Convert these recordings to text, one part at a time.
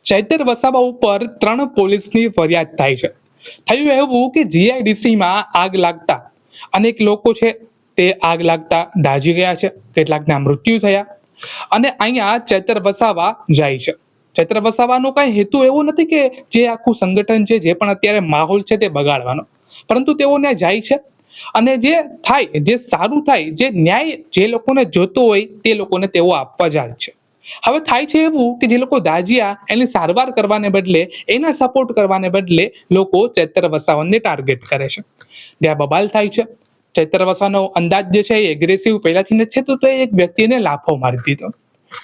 ચૈતર વસાવા ઉપર 3 પોલીસની ફરિયાદ થાય છે. થયું એવું કે જીઆઈડીસીમાં આગ લાગતા અનેક લોકો છે તે આગ લાગતા દાઝી ગયા છે, કેટલાકના મૃત્યુ થયા અને અહીંયા ચૈતર વસાવા જાય છે. ચૈતર વસાવાનો કઈ હેતુ એવો નથી કે જે આખું સંગઠન છે, જે પણ અત્યારે માહોલ છે તે બગાડવાનો, પરંતુ તેઓ ત્યાં જાય છે અને જે થાય, જે સારું થાય, જે ન્યાય જે લોકોને જોતો હોય તે લોકોને તેઓ આપવા જાય છે. હવે થાય છે એવું કે જે લોકો દાજ્યા એની સારવાર કરવાને બદલે, એના સપોર્ટ કરવાને બદલે લોકો ચૈતર વસાવાને ટાર્ગેટ કરે છે. ત્યાં બબાલ થાય છે. ચૈતર વસાવાનો અંદાજ જે છે એ એગ્રેસિવ પહેલાથી જ છે, તો એ એક વ્યક્તિને લાફો મારી દીધો.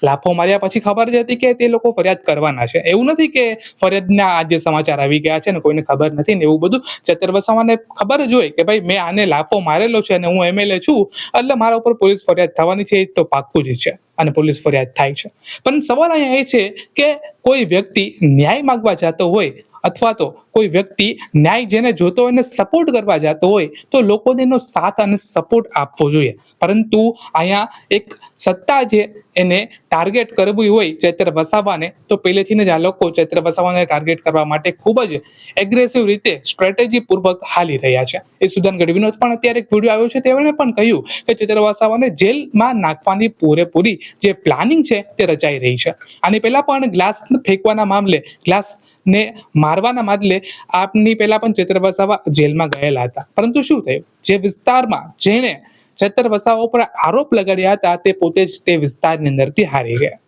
લાફો માર્યા પછી ખબર જ હતી કે તે લોકો ફરિયાદ કરવાના છે. એવું નથી કે ફરિયાદના આજે સમાચાર આવી ગયા છે ને કોઈને ખબર નથી ને એવું બધું. ચૈતર વસાવાને ખબર જ હોય કે ભાઈ મેં આને લાફો મારેલો છે અને હું એમએલએ છું, એટલે મારા ઉપર પોલીસ ફરિયાદ થવાની છે, એ તો પાક્કું જ છે અને પોલીસ ફરિયાદ થાય છે. પણ સવાલ અહીંયા એ છે કે કોઈ વ્યક્તિ ન્યાય માંગવા જતો હોય અથવા તો કોઈ વ્યક્તિ ન્યાય જેને જોતો હોય એને સપોર્ટ કરવા જતો હોય તો લોકોને એનો સાથ અને સપોર્ટ આપવો જોઈએ. પરંતુ અહીંયા એક સત્તા જે એને ટાર્ગેટ કરવી હોય ચૈતર વસાવાને, તો પહેલેથી જ આ લોકો ચૈતર વસાવાને ટાર્ગેટ કરવા માટે ખૂબ જ એગ્રેસિવ રીતે સ્ટ્રેટેજી પૂર્વક હાલી રહ્યા છે. એ સુદાન ગઢવીનો પણ અત્યારે એક વિડીયો આવ્યો છે, તેમણે પણ કહ્યું કે ચૈતર વસાવાને જેલમાં નાખવાની પૂરેપૂરી જે પ્લાનિંગ છે તે રચાઈ રહી છે. આની પહેલા પણ ગ્લાસ ફેંકવાના મામલે, ગ્લાસ ને મારવાના મામલે આપની પહેલા પણ ચૈતર વસાવા જેલમાં ગયેલા હતા. પરંતુ શું થયું, જે વિસ્તારમાં જેણે ચૈતર વસાવા ઉપર આરોપ લગાડ્યા હતા તે પોતે જ તે વિસ્તારની અંદરથી હારી ગયા.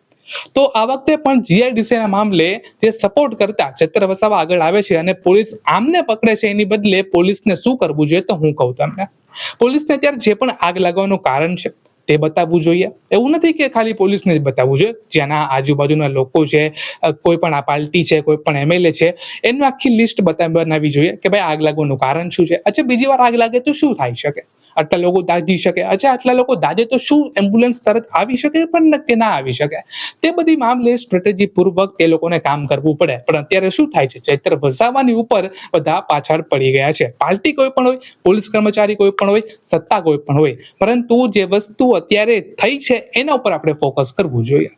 તો આ વખતે પણ જીઆઈડીસીના મામલે જે સપોર્ટ કરતા ચૈતર વસાવા આગળ આવે છે અને પોલીસ આમને પકડે છે, એની બદલે પોલીસને શું કરવું જોઈએ તો હું કહું તમને, પોલીસને અત્યારે જે પણ આગ લાગવાનું કારણ છે તે બતાવવું જોઈએ. એવું નથી કે ખાલી પોલીસને જ બતાવવું જોઈએ, જેના આજુબાજુના લોકો છે, કોઈ પણ આ પાર્ટી છે, કોઈ પણ એમએલએ છે, એનું આખી લિસ્ટ બનાવવી જોઈએ કે ભાઈ આગ લાગવાનું કારણ શું છે. અચ્છા, બીજી વાર આગ લાગે તો શું થઈ શકે, આટલા લોકો દાઝી શકે, અચ્છા આટલા લોકો દાઝે તો શું એમ્બ્યુલન્સ તરત આવી શકે પણ કે ના આવી શકે, તે બધી મામલે સ્ટ્રેટેજી પૂર્વક તે લોકોને કામ કરવું પડે. પણ અત્યારે શું થાય છે, ચૈતર વસાવાની ઉપર બધા પાછળ પડી ગયા છે. પાર્ટી કોઈ પણ હોય, પોલીસ કર્મચારી કોઈ પણ હોય, સત્તા કોઈ પણ હોય, પરંતુ જે વસ્તુ અત્યારે થઈ છે એના ઉપર આપણે ફોકસ કરવું જોઈએ.